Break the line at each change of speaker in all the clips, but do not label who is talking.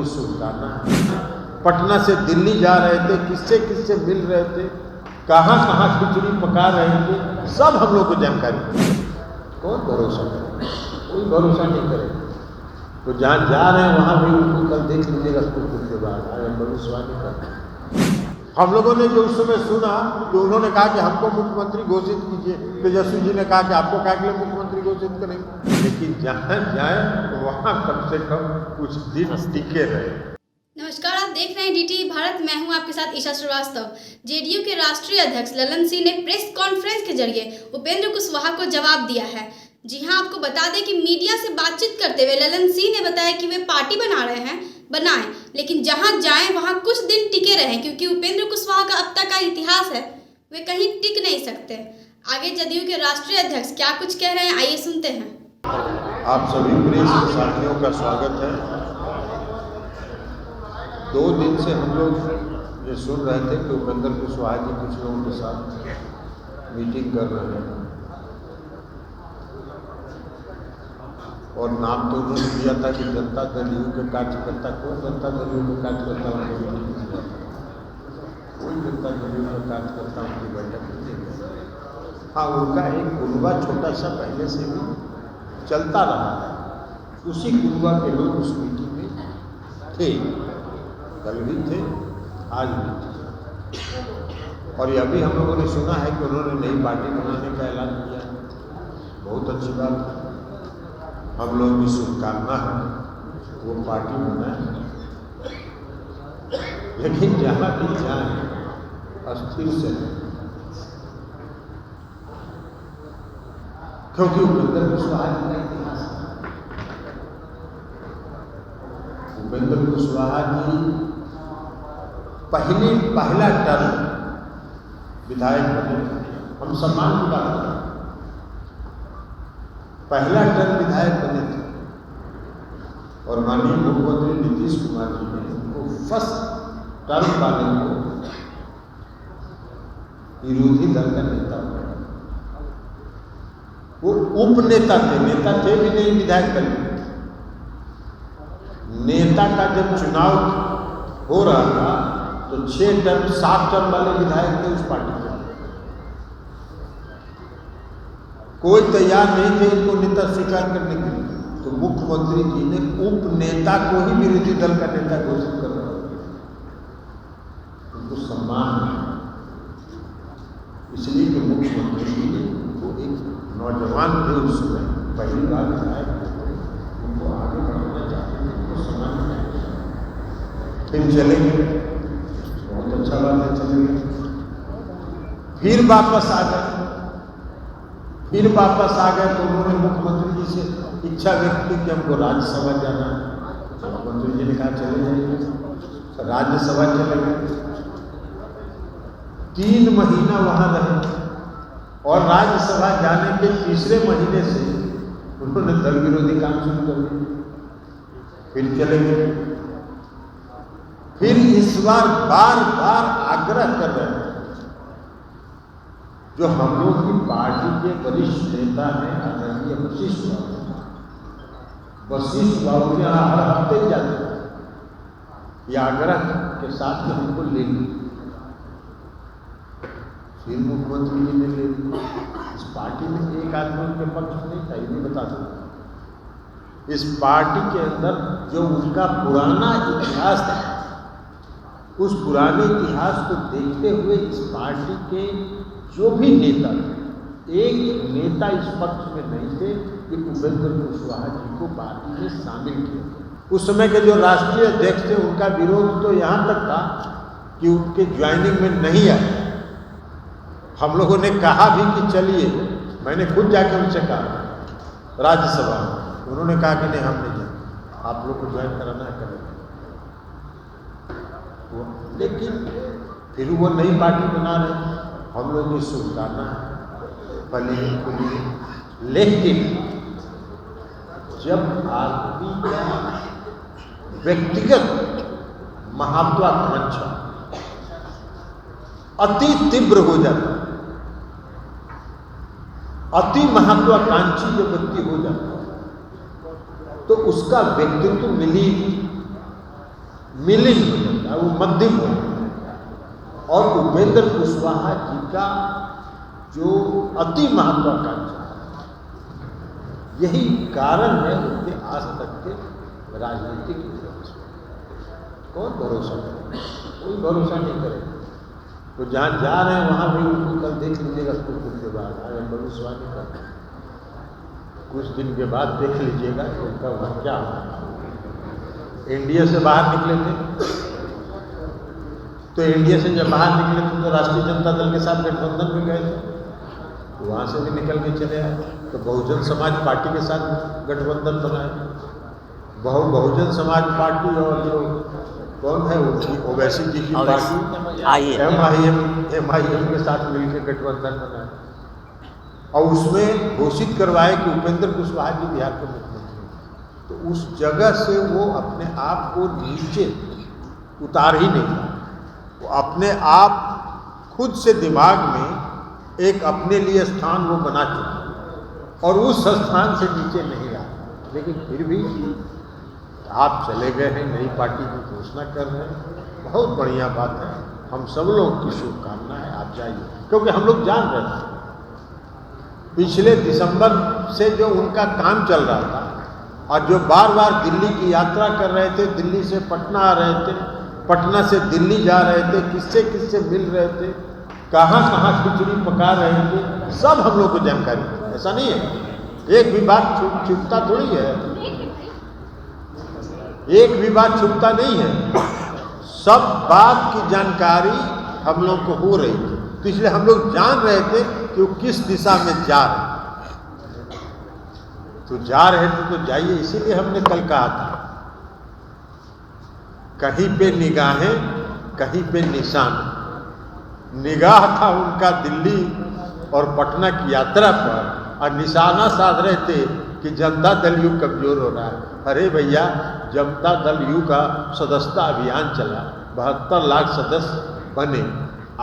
शुभकामना है। पटना से दिल्ली जा रहे थे, किससे किससे मिल रहे थे, कहाँ कहाँ खिचड़ी पका रहे थे, सब हम लोग को जानकारी। कौन भरोसा करे? कोई भरोसा नहीं करे। तो जहाँ जा रहे हैं वहाँ भी उनको कल देख लीजिएगा कुछ के बाद आगे भविष्यवाणी कर। हम लोगों ने जो उस समय सुना तो उन्होंने कहा कि हमको मुख्यमंत्री घोषित कीजिए, तेजस्वी जी ने कहा कि आपको क्या के लिए मुख्यमंत्री घोषित करेंगे, लेकिन जहाँ जाए वहाँ कम से कम कुछ दिन टिके रहे।
नमस्कार, आप देख रहे हैं डीटी भारत। मैं हूं आपके साथ ईशा श्रीवास्तव। जेडीयू के राष्ट्रीय अध्यक्ष ललन सिंह ने प्रेस कॉन्फ्रेंस के जरिए उपेंद्र कुशवाहा को जवाब दिया है। जी हां, आपको बता दें कि मीडिया से बातचीत करते हुए ललन सिंह ने बताया कि वे पार्टी बना रहे हैं, बनाएं, लेकिन जहां जाएं वहां कुछ दिन टिके रहें, क्योंकि उपेंद्र कुशवाहा का अब तक का इतिहास है, वे कहीं टिक नहीं सकते। आगे जदयू के राष्ट्रीय अध्यक्ष क्या कुछ कह रहे हैं, आइए सुनते हैं।
आप सभी प्रेस साथियों का स्वागत है। 2 दिन से हम लोग ये सुन रहे थे कि उपेंद्र कुशवाहा जी कुछ लोगों के साथ मीटिंग कर रहे हैं, और नाम तो उन्होंने दिया था कि जनता दल यू के कार्यकर्ता। कौन जनता दल यू के कार्यकर्ता उनकी बैठक नहीं किया? कोई जनता दल यू का कार्यकर्ता उनकी बैठक नहीं किया। हाँ, उनका एक गुरुआ छोटा सा पहले से भी चलता रहा है, उसी गुरुआ के लोग उस मीटिंग में थे, कल भी थे, आज भी थे। और यह भी हम लोगों ने सुना है कि उन्होंने नई पार्टी बनाने का ऐलान किया। बहुत अच्छी बात है, हम लोग की शुभकामना है वो पार्टी बनाए, लेकिन जहाँ भी जाए अस्थिर से, क्योंकि उपेंद्र कुशवाहा जी का इतिहास है। उपेंद्र कुशवाहा जी पहला टर्म विधायक बने। हम सम्मान की बात करें, पहला टर्म विधायक बने थे, और माननीय मुख्यमंत्री नीतीश कुमार जी ने उनको फर्स्ट टर्म वाले को विरोधी दल का नेता बनाया। वो उपनेता थे, नेता थे भी नहीं, विधायक दल में। नेता का जब चुनाव हो रहा था तो 6 टर्म 7 टर्म वाले विधायक थे उस पार्टी के। कोई तैयार नहीं थे इनको नेता स्वीकार करने के लिए, तो मुख्यमंत्री जी ने उपनेता को ही विरोधी दल का नेता घोषित कर रहा है। उनको सम्मान है, इसलिए कि मुख्यमंत्री जी ने वो एक नौजवान थे उस समय, पहली बार विधायक थे, उनको आगे बढ़ाना चाहते थे, उनको सम्मान है। फिर चले गए, बहुत अच्छा बात है, चले गए। फिर वापस आ गए, तो उन्होंने मुख्यमंत्री जी से इच्छा व्यक्त की कि हमको राज्यसभा जाना है। मुख्यमंत्री जी ने कहा चले जाइए, राज्यसभा चले गए। 3 महीना वहाँ रहे, और राज्यसभा जाने के तीसरे महीने से उन्होंने दल विरोधी काम शुरू कर दिया। फिर चले गए। फिर इस बार बार आग्रह कर रहे हैं, जो हम लोग की पार्टी के वरिष्ठ नेता हैं आदरणीय वशिष्ठ बाबू के यहाँ हर हफ्ते जाते हैं, यह आग्रह के साथ में हमको ले ली। फिर मुख्यमंत्री जी ने ले ली। इस पार्टी में एक आदमी के पक्ष नहीं था, ये भी बता दूँ। इस पार्टी के अंदर जो उनका पुराना इतिहास था, उस पुराने इतिहास को देखते हुए इस पार्टी के जो भी नेता थे, एक नेता इस पक्ष में नहीं थे कि उपेंद्र कुशवाहा जी को पार्टी में शामिल किया। उस समय के जो राष्ट्रीय अध्यक्ष थे उनका विरोध तो यहाँ तक था कि उनके ज्वाइनिंग में नहीं आए। हम लोगों ने कहा भी कि चलिए, मैंने खुद जाकर उनसे कहा राज्यसभा में, उन्होंने कहा कि नहीं हम नहीं जाए, आप लोग को ज्वाइन कराना है करें। लेकिन फिर वो नई पार्टी बना रहे, हम लोग की शुभकामना है भले के लिए। लेकिन जब आदमी का व्यक्तिगत महत्वाकांक्षा अति तीव्र हो जाता है, अति महत्वाकांक्षी जो व्यक्ति हो जाता है, तो उसका व्यक्तित्व मिली मिलिन हो जाता है, वो मध्यम हो जाता है। और उपेंद्र कुशवाहा जी का जो अति महत्वाकांक्षा, यही कारण है उनके आज तक के राजनीतिक इतिहास में। कौन भरोसा करे? कोई भरोसा नहीं करे। तो जहाँ जा रहे हैं वहाँ भी उनको कल देख लीजिएगा, कुछ दिन के बाद आज हम भविष्यवाणी करते हैं, कुछ दिन के बाद देख लीजिएगा उनका वहाँ क्या होगा। एनडीए से बाहर निकले थे, तो एनडीए से जब बाहर निकले थे तो राष्ट्रीय जनता दल के साथ गठबंधन में गए थे, तो वहाँ से भी निकल के चले आए। तो बहुजन समाज पार्टी के साथ गठबंधन बनाए। बहुजन समाज पार्टी और जो कौन है उनकी ओवैसी जी की पार्टी एमआईएम के साथ मिलकर गठबंधन बनाए, और उसमें घोषित करवाए कि उपेंद्र कुशवाहा जी बिहार के मुख्यमंत्री। तो उस जगह से वो अपने आप को नीचे उतार ही नहीं पाए। वो अपने आप खुद से दिमाग में एक अपने लिए स्थान वो बना चुके, और उस स्थान से नीचे नहीं रहा। लेकिन फिर भी आप चले गए हैं, नई पार्टी की घोषणा कर रहे हैं, बहुत बढ़िया बात है। हम सब लोग की शुभकामनाएं, आप जाइए, क्योंकि हम लोग जान रहे थे पिछले दिसंबर से जो उनका काम चल रहा था, और जो बार बार दिल्ली की यात्रा कर रहे थे, दिल्ली से पटना आ रहे थे, पटना से दिल्ली जा रहे थे, किससे किससे मिल रहे थे, कहाँ कहाँ खिचड़ी पका रहे थे, सब हम लोग को जानकारी है। ऐसा नहीं है, एक भी बात छुपता थोड़ी है, एक भी बात छुपता नहीं है। सब बात की जानकारी हम लोग को हो रही थी, तो इसलिए हम लोग जान रहे थे कि वो किस दिशा में जा रहे हैं। तो जा रहे थे तो जाइए, इसीलिए हमने कल कहा था, कहीं पे निगाहें कहीं पे निशान। निगाह था उनका दिल्ली और पटना की यात्रा पर, और निशाना साध रहे थे कि जनता दल यू कमजोर हो रहा है। अरे भैया, जनता दल यू का सदस्यता अभियान चला, 72 लाख सदस्य बने।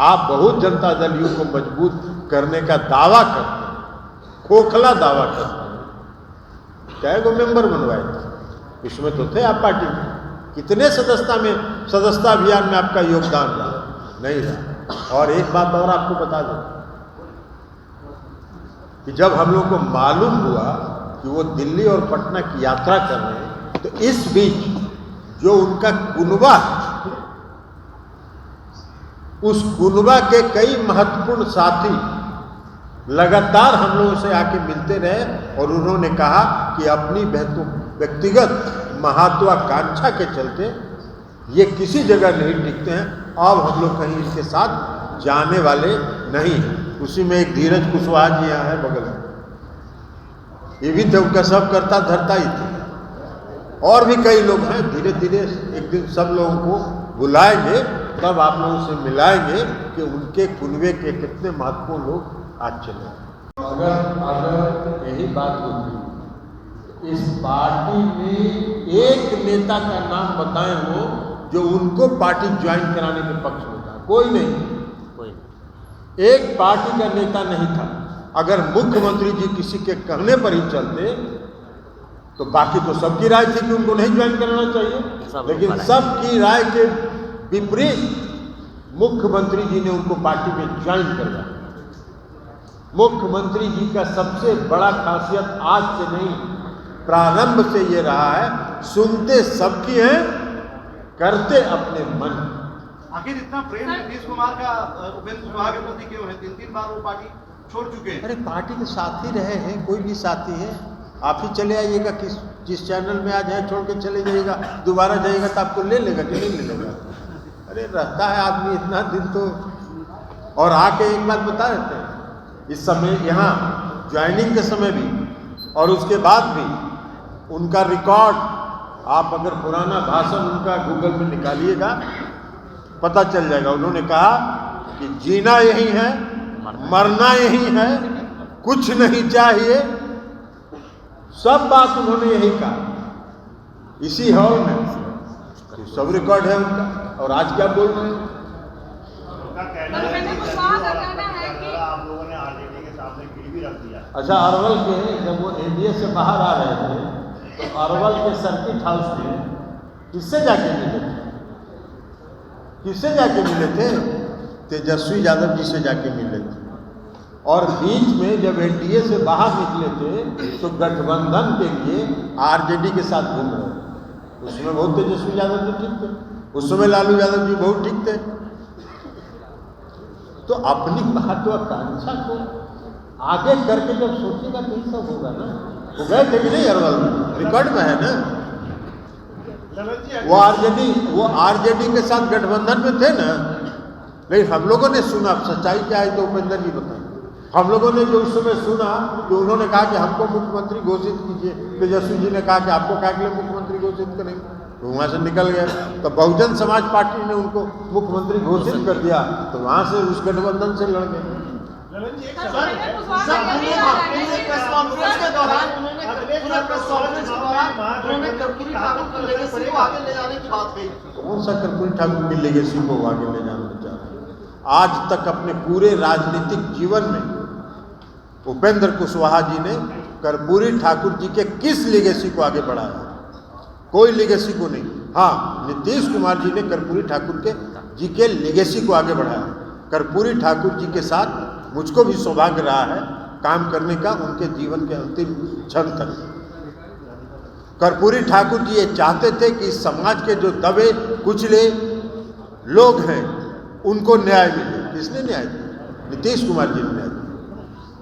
आप बहुत जनता दल यू को मजबूत करने का दावा करते हैं, खोखला दावा करते हैं। क्या गो मेंबर बनवाए थे, इसमें तो थे आप पार्टी में। कितने सदस्यता अभियान में आपका योगदान रहा? नहीं रहा। और एक बात और आपको बता दूं कि जब हम लोग को मालूम हुआ कि वो दिल्ली और पटना की यात्रा कर रहे हैं, तो इस बीच जो उनका कुनबा, उस कुनबा के कई महत्वपूर्ण साथी लगातार हम लोगों से आके मिलते रहे, और उन्होंने कहा कि अपनी व्यक्तिगत महत्वाकांक्षा के चलते ये किसी जगह नहीं टिकते हैं, अब हम लोग कहीं इनके साथ जाने वाले नहीं हैं। उसी में एक धीरज कुशवाहा जी यहाँ है बगल में, ये भी थे, उनका सब करता धरता ही थे। और भी कई लोग हैं, धीरे धीरे एक दिन सब लोगों को बुलाएंगे, तब आप लोगों से मिलाएंगे कि उनके कुनबे के कितने महत्वपूर्ण लोग आज चले। अगर यही बात होती, इस पार्टी में एक नेता का नाम बताएं हो जो उनको पार्टी ज्वाइन कराने के पक्ष में था, कोई नहीं। एक पार्टी का नेता नहीं था। अगर मुख्यमंत्री जी किसी के कहने पर ही चलते, तो बाकी तो सबकी राय थी कि उनको नहीं ज्वाइन कराना चाहिए, लेकिन सबकी राय के विपरीत मुख्यमंत्री जी ने उनको पार्टी में ज्वाइन करवाया। मुख्यमंत्री जी का सबसे बड़ा खासियत आज से नहीं, प्रारंभ से ये रहा है, सुनते सबकी हैं, करते अपने मन।
आखिर इतना प्रेम नीतीश कुमार का उपेंद्र कुशवाहा के प्रति क्यों है? 3 बार वो पार्टी छोड़ चुके हैं।
अरे पार्टी के साथी रहे हैं, कोई भी साथी है, आप ही चले आइएगा, जिस चैनल में आज है छोड़ के चले जाइएगा, दोबारा जाइएगा तो आपको ले लेगा कि नहीं ले लेगा? अरे रहता है आदमी इतना दिन तो। और आके एक बात बता देते हैं, इस समय यहाँ ज्वाइनिंग के समय भी और उसके बाद भी उनका रिकॉर्ड, आप अगर पुराना भाषण उनका गूगल में निकालिएगा पता चल जाएगा। उन्होंने कहा कि जीना यही है, मरना यही है, कुछ नहीं चाहिए, सब बात उन्होंने यही कहा इसी हॉल में। तो सब रिकॉर्ड है उनका, और आज क्या बोल रहे हैं?
आप लोगों ने आरजेडी के सामने गिरवी रख दिया।
अच्छा, अरवल के जब वो एनडीए से बाहर आ रहे थे, तो अरवल के सर्किट हाउस में किससे जाके मिले? किससे जाके मिले थे? तेजस्वी यादव जी से जाके मिले थे। और बीच में जब एनडीए से बाहर निकले थे तो गठबंधन के लिए आरजेडी के साथ घूम रहे थे। उसमें बहुत तेजस्वी यादव जी ठीक थे, उस समय लालू यादव जी बहुत ठीक थे। तो अपनी महत्वाकांक्षा को आगे करके जब सोचेगा तो ही सब होगा ना। वो गए थे कि नहीं अरवल में? रिकॉर्ड में है ना। वो आरजेडी के साथ गठबंधन में थे ना। नहीं, हम लोगों ने सुना, सच्चाई क्या है तो उपेंद्र जी बताएं। हम लोगों ने जो उस समय सुना कि उन्होंने कहा कि हमको मुख्यमंत्री घोषित कीजिए, तेजस्वी जी ने कहा कि आपको क्या के लिए मुख्यमंत्री घोषित करेंगे, तो वहाँ से निकल गए। तो बहुजन समाज पार्टी ने उनको मुख्यमंत्री घोषित कर दिया, तो वहाँ से उस गठबंधन से लड़ गए। कौन सा कर्पूरी ठाकुर की लेगेसी को आगे ले जाना चाह रहे? आज तक अपने पूरे राजनीतिक जीवन में उपेंद्र कुशवाहा जी ने कर्पूरी ठाकुर जी के किस लेगेसी को आगे बढ़ाया? कोई लेगेसी को नहीं। हाँ, नीतीश कुमार जी ने कर्पूरी ठाकुर जी के लेगेसी को आगे बढ़ाया। कर्पूरी ठाकुर जी के साथ मुझको भी सौभाग्य रहा है काम करने का, उनके जीवन के अंतिम क्षण तक। कर्पूरी ठाकुर जी ये चाहते थे कि इस समाज के जो दबे कुचले लोग हैं उनको न्याय मिले। किसने न्याय दिया? नीतीश कुमार जी ने न्याय दिया।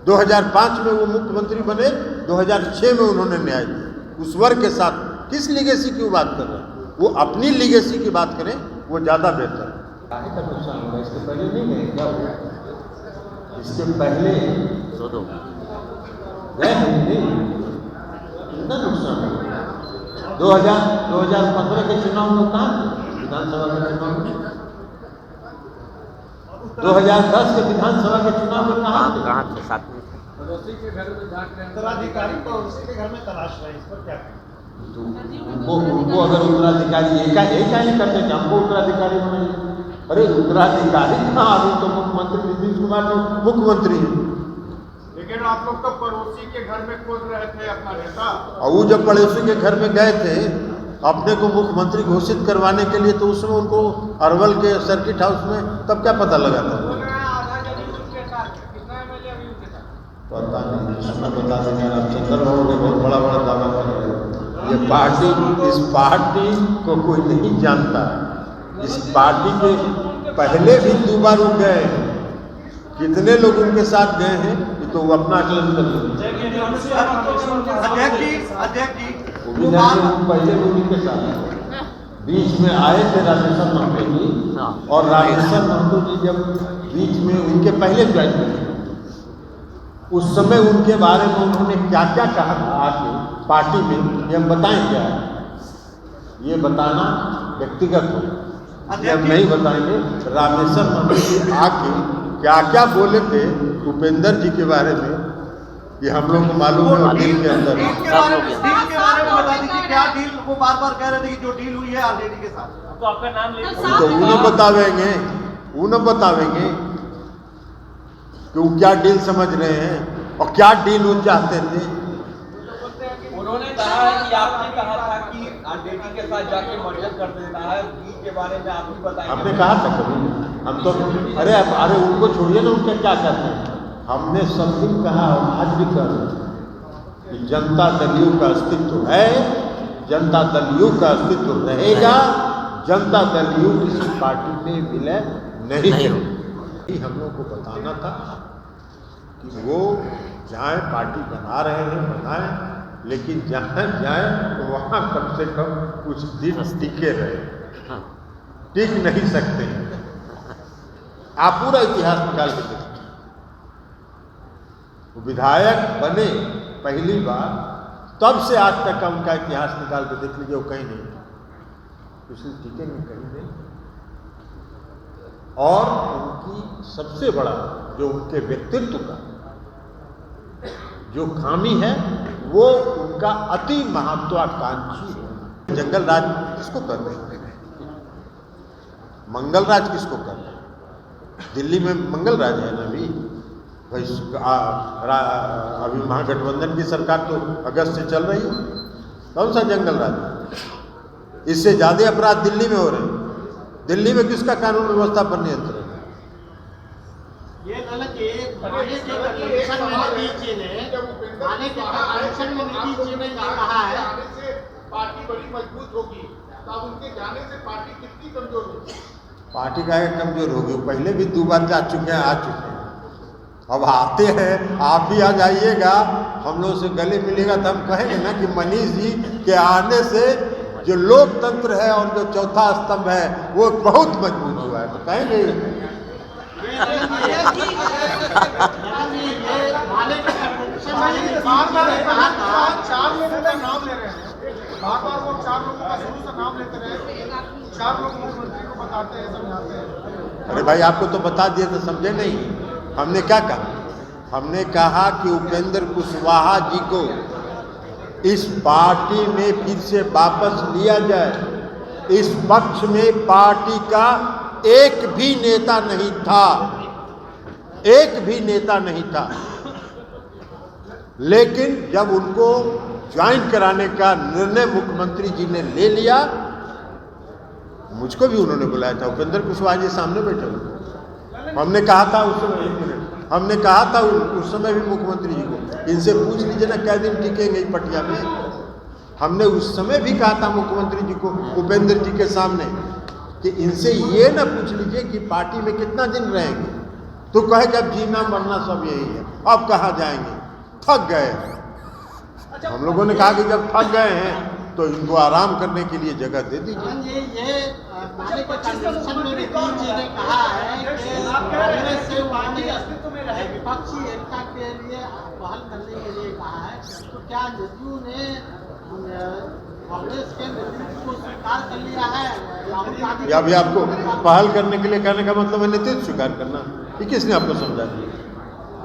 2005 में वो मुख्यमंत्री बने, 2006 में उन्होंने न्याय दिया। उस वर्ग के साथ किस लीगेसी की बात कर रहे हैं? वो अपनी लीगेसी की बात करें, वो ज़्यादा बेहतर है। काहे का नुकसान होगा? इसके पहले नहीं गए क्या हुआ? इसके पहले गए नहीं, कितना नुकसान हुआ? 2015 के चुनाव में कहाँ थे? विधानसभा के चुनाव में 2010 के विधानसभा के चुनाव में कहाँ थे? साथ में
पड़ोसी के घर में झांक रहे हैं, उत्तराधिकारी पड़ोसी के घर में तलाश रहे हैं, इस पर क्या कहें?
तो उनको अगर उत्तराधिकारी एक नहीं करते थे, हमको उत्तराधिकारी बनाइए। अरे उत्तराधिकारी कहाँ? अभी तो मुख्यमंत्री नीतीश कुमार जी मुख्यमंत्री हैं।
लेकिन आप लोग तो पड़ोसी के घर में खोज रहे थे अपना नेता।
और वो जब पड़ोसी के घर में गए थे अपने को मुख्यमंत्री घोषित करवाने के लिए, तो उसमें उनको अरवल के सर्किट हाउस में तब क्या पता लगा था? पता नहीं, इसमें बता देंगे आप चंद्रबाबू ने बहुत बड़ा बड़ा दावा कर रहे हैं। ये पार्टी, इस पार्टी को कोई नहीं जानता। इस पार्टी के पहले भी 2 बार वो गए, कितने लोग उनके साथ गए हैं तो वो अपना आकलन कर लेंगे। पहले उन्हीं के साथ बीच में आए थे रामेश्वर महतो जी, और रामेश्वर महतो जी जब बीच में उनके पहले ज्वाइन किए, उस समय उनके बारे में उन्होंने क्या क्या कहा आके पार्टी में, ये हम बताएं क्या? ये बताना व्यक्तिगत हो, ये हम नहीं बताएंगे। रामेश्वर महतो जी आके क्या क्या बोले थे उपेंद्र जी के बारे में, ये हम लोग को मालूम है। और डील के अंदर
डील के बारे में बता दीजिए, क्या डील? वो बार कह रहे थे कि जो डील हुई है आरजेडी के साथ, तो आपका नाम ले
तो उन्हें बतावेंगे, उन्हें बतावेंगे कि वो क्या डील समझ रहे हैं और क्या डील वो चाहते थे।
उन्होंने कहा है कि आपने कहा था कि आरजेडी के साथ जाके मर्जर कर देता है, डील के बारे में आप भी बताएंगे।
हमने कहा था कभी? हम तो अरे उनको छोड़िए ना, उनके क्या कहते हैं। हमने सब दिन कहा और आज भी कह रहे हैं कि जनता दल का अस्तित्व है, जनता दल का अस्तित्व रहेगा, जनता दल किसी पार्टी में विलय नहीं है। हम लोग को बताना था कि वो जाए, पार्टी बना रहे हैं बनाए, लेकिन जहाँ जाए तो वहाँ कम से कम कुछ दिन टिके रहे। टिक नहीं सकते। आप पूरा इतिहास निकाल के देखिए, विधायक बने पहली बार, तब से आज तक का उनका इतिहास निकाल के देख लीजिए, वो कहीं नहीं, पिछले टीके में कहीं नहीं। और उनकी सबसे बड़ा जो उनके व्यक्तित्व का जो खामी है, वो उनका अति महत्वाकांक्षी है। जंगल राज किसको कर रहे हैं? मंगल राज किसको कर रहे हैं? दिल्ली में मंगल राज है ना अभी भाई। अभी महागठबंधन की सरकार तो अगस्त से चल रही है। कौन सा जंगल राज? इससे ज़्यादा अपराध दिल्ली में हो रहे हैं। दिल्ली में किसका कानून व्यवस्था पर नियंत्रण है?
ये गलत है। माने के कमीशन में नीतीश जी ने माने के कमीशन में नीतीश जी ने कहा है
पार्टी बड़ी मजबूत होगी, तो अब उनके जाने से पार्टी कितनी कमजोर होगी?
पार्टी का कमजोर होगी, पहले भी 2 बार जा चुके हैं, आ चुके हैं, अब आते हैं, आप भी आ जाइएगा, हम लोग से गले मिलेगा तो हम कहेंगे ना कि मनीष जी के आने से जो लोकतंत्र है और जो चौथा स्तंभ है वो बहुत मजबूत हुआ है, तो कहेंगे।
बार-बार 4 लोगों का नाम ले रहे हैं, बार-बार वो 4 लोगों का शुरू से नाम लेते रहे, 4 लोग मुख्यमंत्री को बताते हैं, समझाते हैं।
अरे भाई आपको तो बता दिए तो समझे नहीं। हमने क्या कहा? हमने कहा कि उपेंद्र कुशवाहा जी को इस पार्टी में फिर से वापस लिया जाए। इस पक्ष में पार्टी का एक भी नेता नहीं था, एक भी नेता नहीं था, लेकिन जब उनको ज्वाइन कराने का निर्णय मुख्यमंत्री जी ने ले लिया, मुझको भी उन्होंने बुलाया था, उपेंद्र कुशवाहा जी सामने बैठे हुए। हमने कहा था उस समय, 1 मिनट, हमने कहा था उस समय भी मुख्यमंत्री जी को, इनसे पूछ लीजिए ना क्या दिन टिकेंगे पटिया में। हमने उस समय भी कहा था मुख्यमंत्री जी को, उपेंद्र जी के सामने, कि इनसे ये ना पूछ लीजिए कि पार्टी में कितना दिन रहेंगे, तो कहे कि अब जीना मरना सब यही है, अब कहाँ जाएंगे, थक गए। हम लोगों ने कहा कि जब थक गए हैं तो इनको आराम करने के लिए जगह दे दीजिए।
ये माने के कमीशन में नीतीश जी ने कहा है कि कांग्रेस से वाणी अस्तित्व में रहे, विपक्षी एकता के लिए पहल करने के लिए कहा है, तो क्या जदयू ने कांग्रेस के नेतृत्व को स्वीकार कर लिया है? राहुल गांधी
या अभी आपको पहल करने के लिए कहने का मतलब है नेतृत्व स्वीकार करना, ये किसने आपको समझा दिया?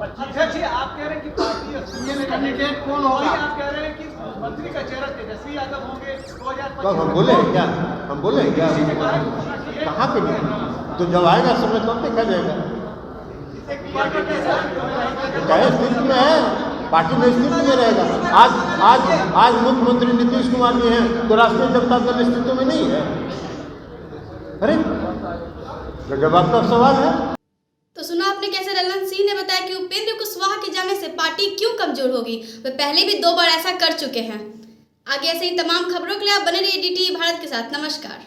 अध्यक्ष जी, आप कह रहे हैं कि पार्टी
सीएम कैंडिडेट कौन होगा?
आप कह रहे हैं कि मंत्री का चेहरा तेजस्वी यादव होंगे 2025।
कब हम बोले हैं क्या? हम बोले हैं क्या? कहाँ पे नहीं? तो जब आएगा समय तब देखा जाएगा। कहे स्थिति में है, पार्टी में स्थिति में रहेगा। आज मुख्यमंत्री नीतीश कुमार जी हैं तो राष्ट्रीय जनता दल स्थिति में नहीं है। अरे जवाब का सवाल है।
तो सुना आपने कैसे ललन सिंह ने बताया कि उपेंद्र कुशवाहा के जाने से पार्टी क्यों कमजोर होगी। वे पहले भी 2 बार ऐसा कर चुके हैं। आगे ऐसे ही तमाम खबरों के लिए आप बने रहिए DT भारत के साथ। नमस्कार।